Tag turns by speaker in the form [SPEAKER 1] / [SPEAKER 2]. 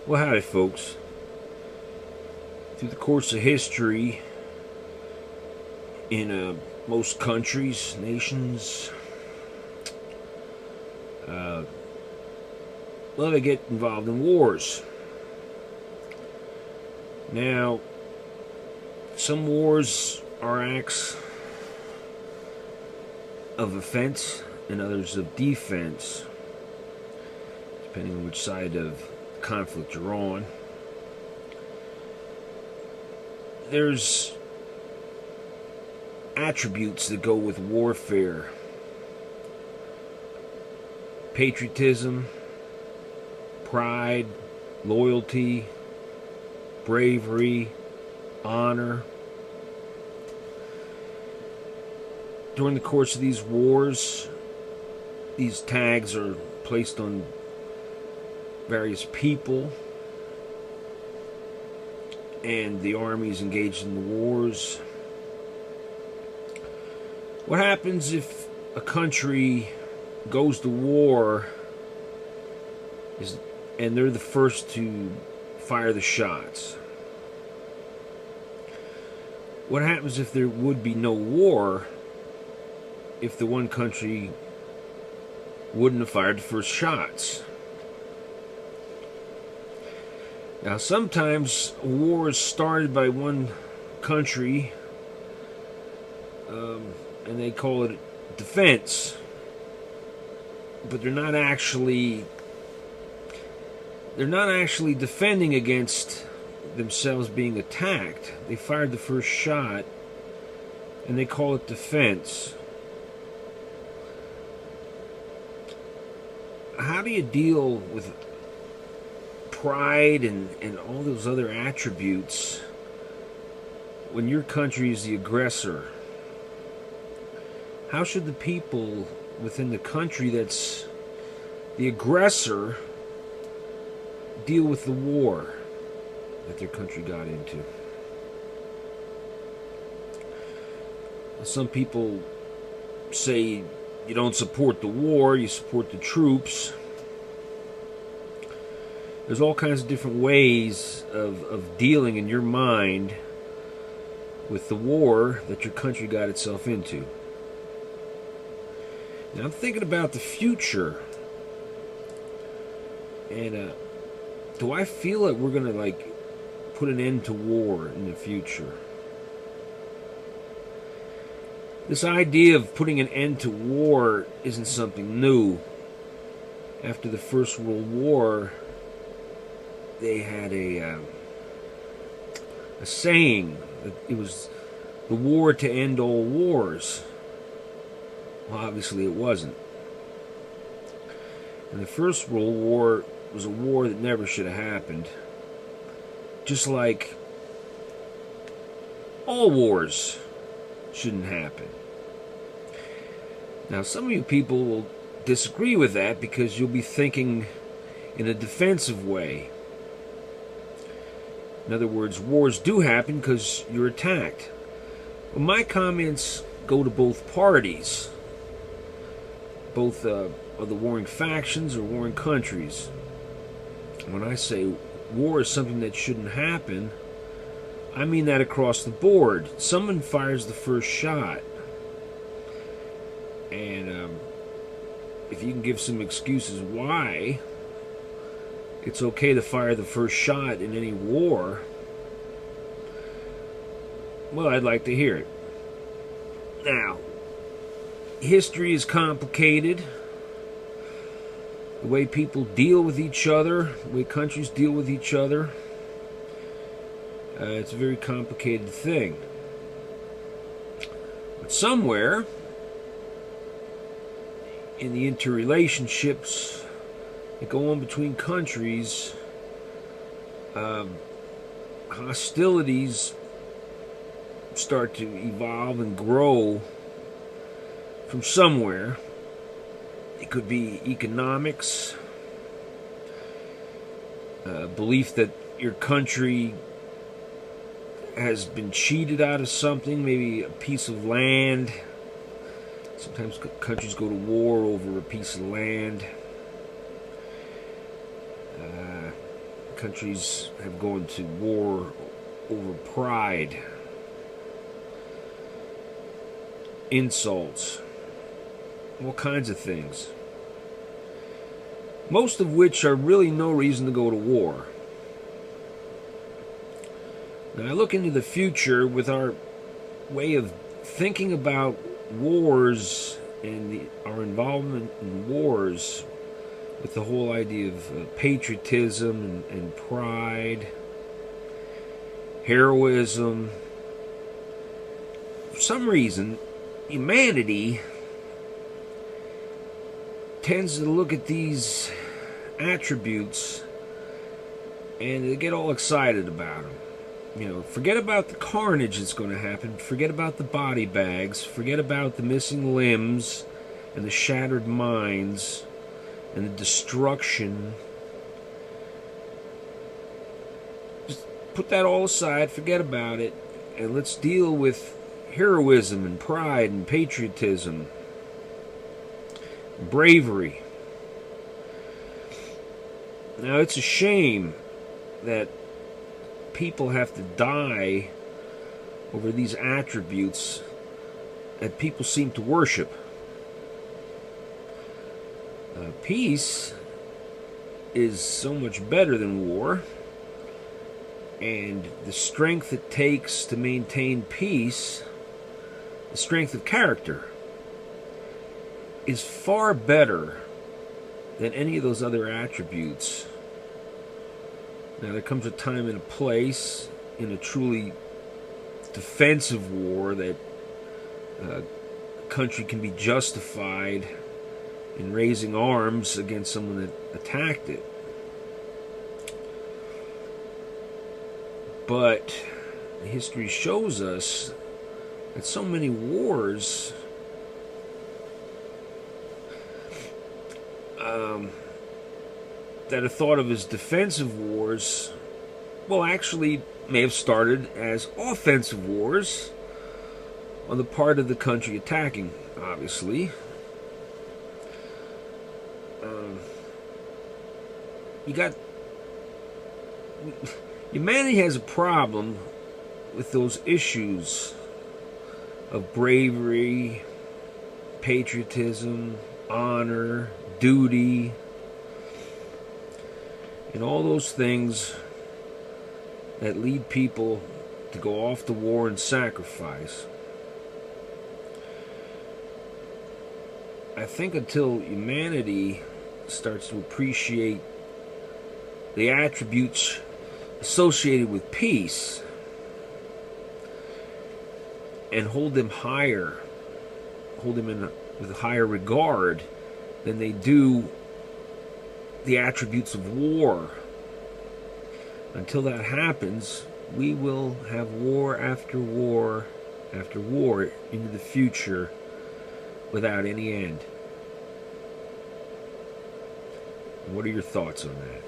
[SPEAKER 1] Well, howdy, folks. Through the course of history, in most countries, nations, well, they get involved in wars. Now, some wars are acts of offense and others of defense, depending on which side of conflict you're on. There's attributes that go with warfare: patriotism, pride, loyalty, bravery, honor. During the course of these wars, these tags are placed on various people, and the armies engaged in the wars. What happens if a country goes to war and they're the first to fire the shots? What happens if there would be no war if the one country wouldn't have fired the first shots? Now, sometimes a war is started by one country, and they call it defense, but they're not actually defending against themselves being attacked. They fired the first shot, and they call it defense. How do you deal with pride and all those other attributes when your country is the aggressor? How should the people within the country that's the aggressor deal with the war that their country got into? Some people say you don't support the war, you support the troops. There's all kinds of different ways of dealing in your mind with the war that your country got itself into. Now, I'm thinking about the future, and do I feel like we're going to put an end to war in the future? This idea of putting an end to war isn't something new. After the First World War, they had a saying that it was the war to end all wars. Well, obviously it wasn't. And the First World War was a war that never should have happened. Just like all wars shouldn't happen. Now, some of you people will disagree with that because you'll be thinking in a defensive way. In other words, wars do happen because you're attacked. Well, my comments go to both parties, both of the warring factions or warring countries. When I say war is something that shouldn't happen, I mean that across the board. Someone fires the first shot, and if you can give some excuses why it's okay to fire the first shot in any war, well, I'd like to hear it. Now, history is complicated. The way people deal with each other, the way countries deal with each other, it's a very complicated thing. But somewhere in the interrelationships that go on between countries, hostilities start to evolve and grow from somewhere. It could be economics, belief that your country has been cheated out of something, maybe a piece of land. Sometimes countries go to war over a piece of land. Countries have gone to war over pride, insults, all kinds of things. Most of which are really no reason to go to war. Now I look into the future with our way of thinking about wars and our involvement in wars, with the whole idea of patriotism and pride, heroism. For some reason, humanity tends to look at these attributes and they get all excited about them. You know, forget about the carnage that's going to happen. Forget about the body bags. Forget about the missing limbs and the shattered minds and the destruction. Just put that all aside. Forget about it. And let's deal with heroism and pride and patriotism, and bravery. Now, it's a shame that people have to die over these attributes that people seem to worship. Peace is so much better than war, and the strength it takes to maintain peace, the strength of character, is far better than any of those other attributes. Now, there comes a time and a place in a truly defensive war that a country can be justified in raising arms against someone that attacked it. But history shows us that so many wars that are thought of as defensive wars, well, actually may have started as offensive wars on the part of the country attacking, obviously. Humanity has a problem with those issues of bravery, patriotism, honor, duty, and all those things that lead people to go off to war and sacrifice. I think until humanity starts to appreciate the attributes associated with peace and hold them higher, hold them with a higher regard than they do the attributes of war. Until that happens, we will have war after war after war into the future without any end. What are your thoughts on that?